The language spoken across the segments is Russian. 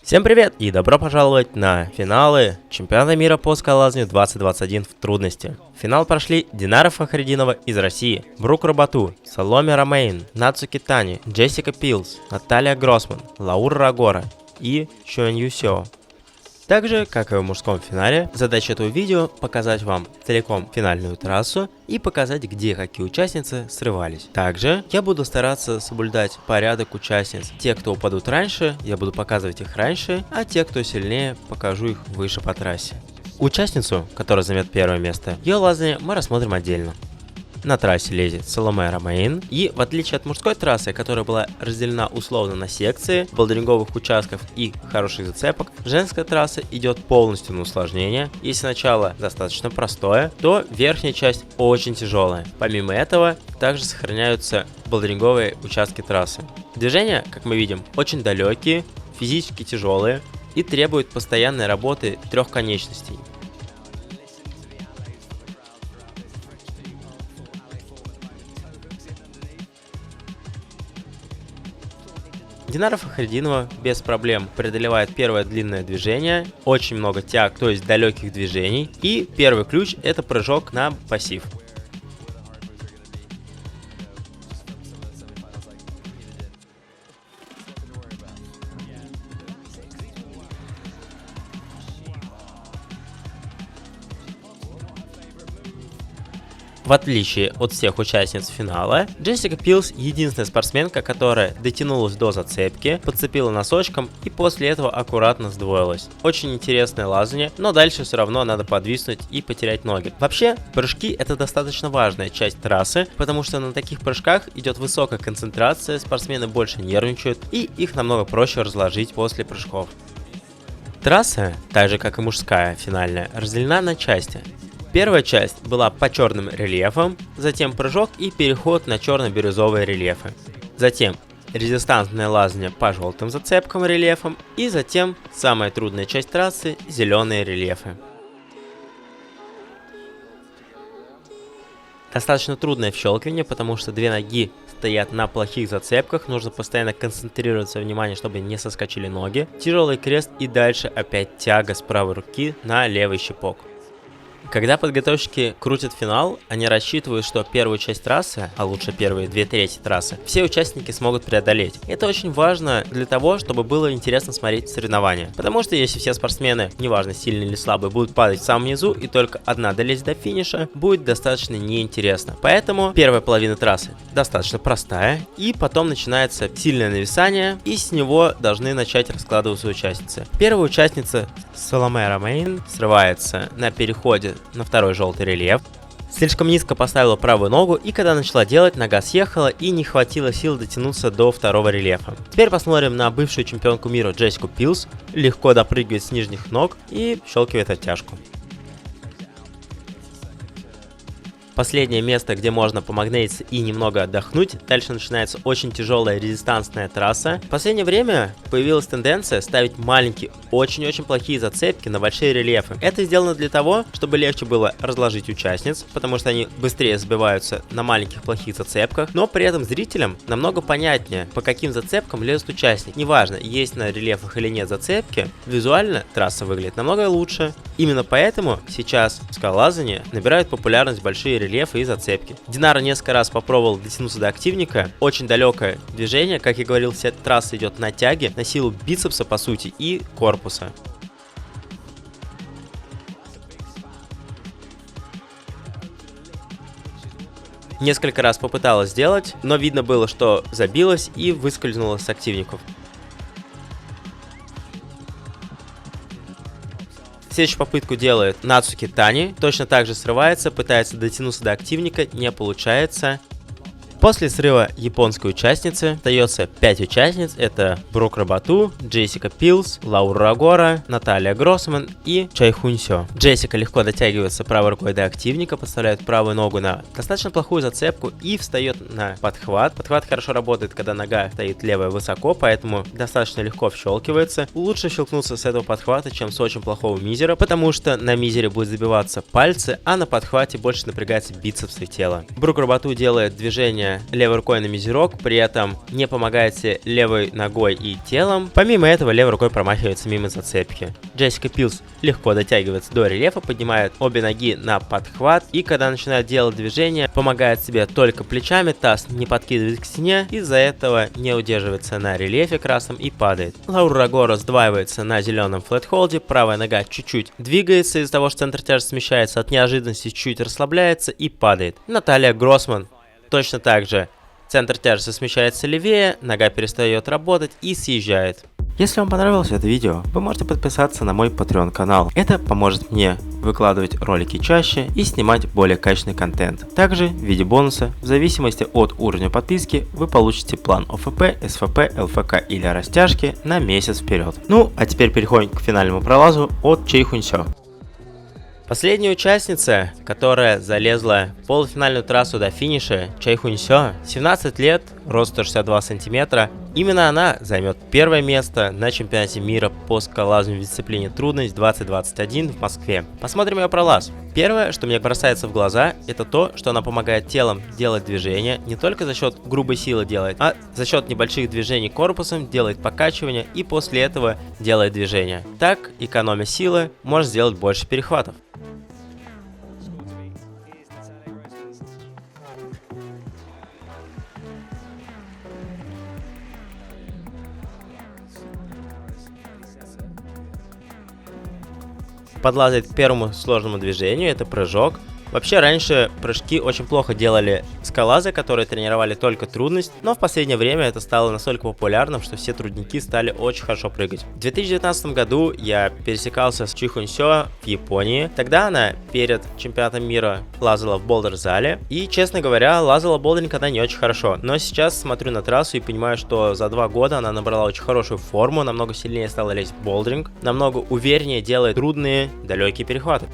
Всем привет и добро пожаловать на финалы чемпионата мира по скалолазанию 2021 в трудности. В финал прошли Динара Фахридинова из России, Брук Робату, Саломе Ромейн, Нацуки Тани, Джессика Пилс, Наталья Гроссман, Лаура Рагора и Чуэн Юсё. Так же, как и в мужском финале, задача этого видео показать вам целиком финальную трассу и показать, где какие участницы срывались. Также я буду стараться соблюдать порядок участниц. Те, кто упадут раньше, я буду показывать их раньше, а те, кто сильнее, покажу их выше по трассе. Участницу, которая займет первое место, ее лазание мы рассмотрим отдельно. На трассе лезет Саломе Ромейн, и в отличие от мужской трассы, которая была разделена условно на секции, болдеринговых участков и хороших зацепок, женская трасса идет полностью на усложнение. Если начало достаточно простое, то верхняя часть очень тяжелая. Помимо этого, также сохраняются болдеринговые участки трассы. Движения, как мы видим, очень далекие, физически тяжелые и требуют постоянной работы трех конечностей. Динара Фахридинова без проблем преодолевает первое длинное движение, очень много тяг, то есть далеких движений, и первый ключ — это прыжок на пассив. В отличие от всех участниц финала, Джессика Пилс единственная спортсменка, которая дотянулась до зацепки, подцепила носочком и после этого аккуратно сдвоилась. Очень интересное лазание, но дальше все равно надо подвиснуть и потерять ноги. Вообще, прыжки — это достаточно важная часть трассы, потому что на таких прыжках идет высокая концентрация, спортсмены больше нервничают и их намного проще разложить после прыжков. Трасса, так же как и мужская финальная, разделена на части. Первая часть была по черным рельефам, затем прыжок и переход на черно-бирюзовые рельефы. Затем резистантное лазание по желтым зацепкам рельефам и затем самая трудная часть трассы — зеленые рельефы. Достаточно трудное вщелкивание, потому что две ноги стоят на плохих зацепках, нужно постоянно концентрироваться внимание, чтобы не соскочили ноги. Тяжелый крест и дальше опять тяга с правой руки на левый щипок. Когда подготовщики крутят финал, они рассчитывают, что первую часть трассы, а лучше первые 2/3 трассы, все участники смогут преодолеть. Это очень важно для того, чтобы было интересно смотреть соревнования. Потому что если все спортсмены, неважно сильные или слабые, будут падать в самом низу и только одна долезет до финиша, будет достаточно неинтересно. Поэтому первая половина трассы достаточно простая, и потом начинается сильное нависание, и с него должны начать раскладываться участницы. Первая участница Саломе Ромейн срывается на переходе на второй желтый рельеф. Слишком низко поставила правую ногу, и когда начала делать, нога съехала и не хватило сил дотянуться до второго рельефа. Теперь посмотрим на бывшую чемпионку мира Джессику Пилс. Легко допрыгивает с нижних ног и щелкивает оттяжку. Последнее место, где можно помагнититься и немного отдохнуть. Дальше начинается очень тяжелая резистантная трасса. В последнее время появилась тенденция ставить маленькие, очень-очень плохие зацепки на большие рельефы. Это сделано для того, чтобы легче было разложить участниц, потому что они быстрее сбиваются на маленьких плохих зацепках, но при этом зрителям намного понятнее, по каким зацепкам лезут участники. Неважно, есть на рельефах или нет зацепки, визуально трасса выглядит намного лучше. Именно поэтому сейчас в скалолазании набирают популярность большие рельефы и зацепки. Динара несколько раз попробовал дотянуться до активника. Очень далекое движение, как я говорил, вся трасса идет на тяге, на силу бицепса по сути и корпуса. Несколько раз попыталась сделать, но видно было, что забилась и выскользнула с активников. Следующую попытку делает Нацуки Тани, точно так же срывается, пытается дотянуться до активника, не получается. После срыва японской участницы остается 5 участниц. Это Брук Робату, Джессика Пилс, Лаура Рагора, Наталья Гроссман и Чайхун Сё. Джессика легко дотягивается правой рукой до активника, подставляет правую ногу на достаточно плохую зацепку и встает на подхват. Подхват хорошо работает, когда нога стоит левая высоко, поэтому достаточно легко вщелкивается. Лучше щелкнуться с этого подхвата, чем с очень плохого мизера, потому что на мизере будет забиваться пальцы, а на подхвате больше напрягается бицепсы тела. Брук Робату делает движение движение левой рукой на мизерок, при этом не помогаете левой ногой и телом. Помимо этого, левой рукой промахивается мимо зацепки. Джессика Пилс легко дотягивается до рельефа, поднимает обе ноги на подхват, и когда начинает делать движение, помогает себе только плечами, таз не подкидывает к стене, из-за этого не удерживается на рельефе красном и падает. Лаура Рагоро сдваивается на зеленом флетхолде, правая нога чуть-чуть двигается из-за того, что центр тяжести смещается, от неожиданности чуть расслабляется и падает. Наталья Гроссман точно так же. Центр тяжести смещается левее, нога перестает работать и съезжает. Если вам понравилось это видео, вы можете подписаться на мой Patreon канал. Это поможет мне выкладывать ролики чаще и снимать более качественный контент. Также в виде бонуса, в зависимости от уровня подписки, вы получите план ОФП, СФП, ЛФК или растяжки на месяц вперед. Ну, а теперь переходим к финальному пролазу от Чэй Хуньсё. Последняя участница, которая залезла в полуфинальную трассу до финиша, Чэй Хуньсё, 17 лет, рост 162 сантиметра. Именно она займет первое место на чемпионате мира по скалолазанию в дисциплине трудность 2021 в Москве. Посмотрим ее пролаз. Первое, что мне бросается в глаза, это то, что она помогает телом делать движения, не только за счет грубой силы делает, а за счет небольших движений корпусом делает покачивания и после этого делает движения. Так, экономя силы, может сделать больше перехватов. Подлазит к первому сложному движению, это прыжок. Вообще, раньше прыжки очень плохо делали скалолазы, которые тренировали только трудность, но в последнее время это стало настолько популярным, что все трудники стали очень хорошо прыгать. В 2019 году я пересекался с Чэй Хуньсё в Японии. Тогда она перед чемпионатом мира лазала в болдер-зале, и, честно говоря, лазала болдеринг она не очень хорошо. Но сейчас смотрю на трассу и понимаю, что за 2 года она набрала очень хорошую форму, намного сильнее стала лезть в болдеринг, намного увереннее делает трудные, далекие перехваты.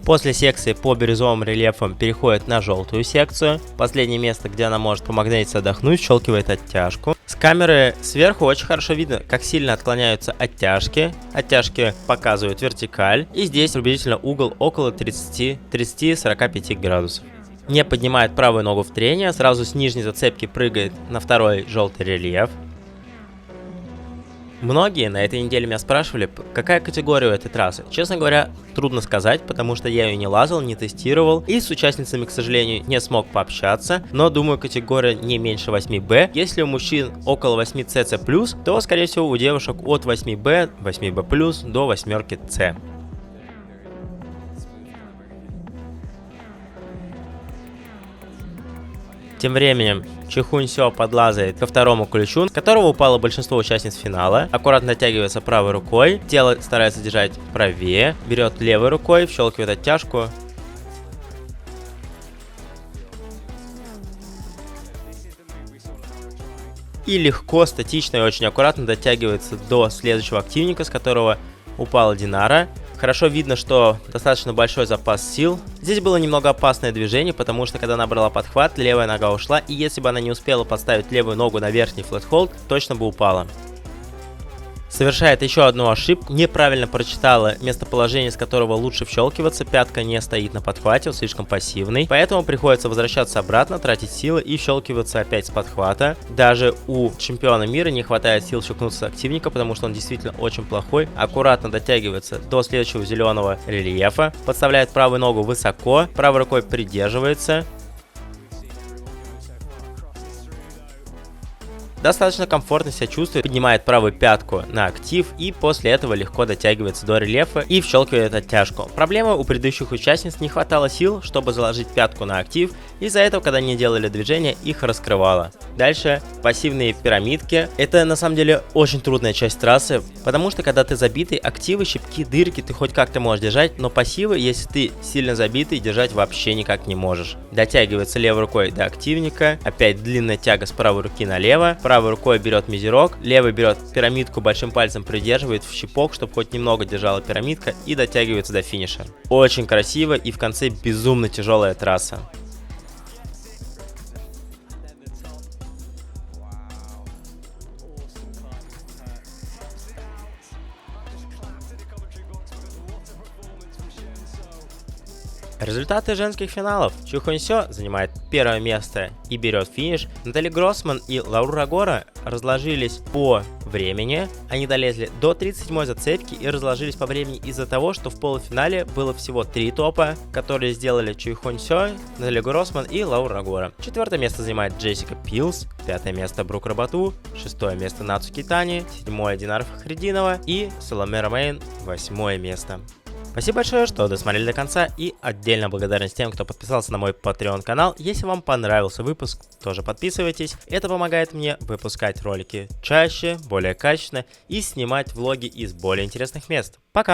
После секции по бирюзовым рельефам переходит на желтую секцию. Последнее место, где она может помогниться отдохнуть, щелкивает оттяжку. С камеры сверху очень хорошо видно, как сильно отклоняются оттяжки. Оттяжки показывают вертикаль. И здесь приблизительно угол около 30-45 градусов. Не поднимает правую ногу в трение, сразу с нижней зацепки прыгает на второй желтый рельеф. Многие на этой неделе меня спрашивали, какая категория у этой трассы. Честно говоря, трудно сказать, потому что я ее не лазал, не тестировал и с участницами, к сожалению, не смог пообщаться, но думаю, категория не меньше 8B. Если у мужчин около 8CC+, то, скорее всего, у девушек от 8B, 8B+, до 8C. Тем временем Чэй Хуньсё подлазает ко второму ключу, с которого упало большинство участниц финала. Аккуратно натягивается правой рукой, тело старается держать правее, берет левой рукой, вщелкивает оттяжку. И легко, статично и очень аккуратно дотягивается до следующего активника, с которого упала Динара. Хорошо видно, что достаточно большой запас сил. Здесь было немного опасное движение, потому что когда она брала подхват, левая нога ушла, и если бы она не успела поставить левую ногу на верхний флетхолд, точно бы упала. Совершает еще одну ошибку, неправильно прочитала местоположение, с которого лучше вщелкиваться, пятка не стоит на подхвате, он слишком пассивный, поэтому приходится возвращаться обратно, тратить силы и вщелкиваться опять с подхвата. Даже у чемпиона мира не хватает сил щелкнуться с активника, потому что он действительно очень плохой. Аккуратно дотягивается до следующего зеленого рельефа, подставляет правую ногу высоко, правой рукой придерживается. достаточно комфортно себя чувствует, поднимает правую пятку на актив и после этого легко дотягивается до рельефа и вщелкивает оттяжку. Проблема: у предыдущих участниц не хватало сил, чтобы заложить пятку на актив, из-за этого, когда они делали движение, их раскрывало. Дальше пассивные пирамидки. Это на самом деле очень трудная часть трассы, потому что когда ты забитый, активы, щипки, дырки ты хоть как-то можешь держать, но пассивы, если ты сильно забитый, держать вообще никак не можешь. Дотягивается левой рукой до активника, опять длинная тяга с правой руки налево, правой рукой берет мизерок, левой берет пирамидку, большим пальцем придерживает в щипок, чтобы хоть немного держала пирамидка, и дотягивается до финиша. Очень красиво, и в конце безумно тяжелая трасса. Результаты женских финалов. Чу Хонь Сё занимает первое место и берет финиш. Натали Гроссман и Лаура Гора разложились по времени. Они долезли до 37-й зацепки и разложились по времени из-за того, что в полуфинале было всего 3 топа, которые сделали Чу Хонь Сё, Натали Гроссман и Лаура Гора. Четвертое место занимает Джессика Пилс, пятое место Брук Робату, шестое место Нацуки Тани, седьмое Динара Фахридинова и Саломе Ромейн, восьмое место. Спасибо большое, что досмотрели до конца, и отдельно благодарность тем, кто подписался на мой Patreon канал. Если вам понравился выпуск, тоже подписывайтесь. Это помогает мне выпускать ролики чаще, более качественно и снимать влоги из более интересных мест. Пока!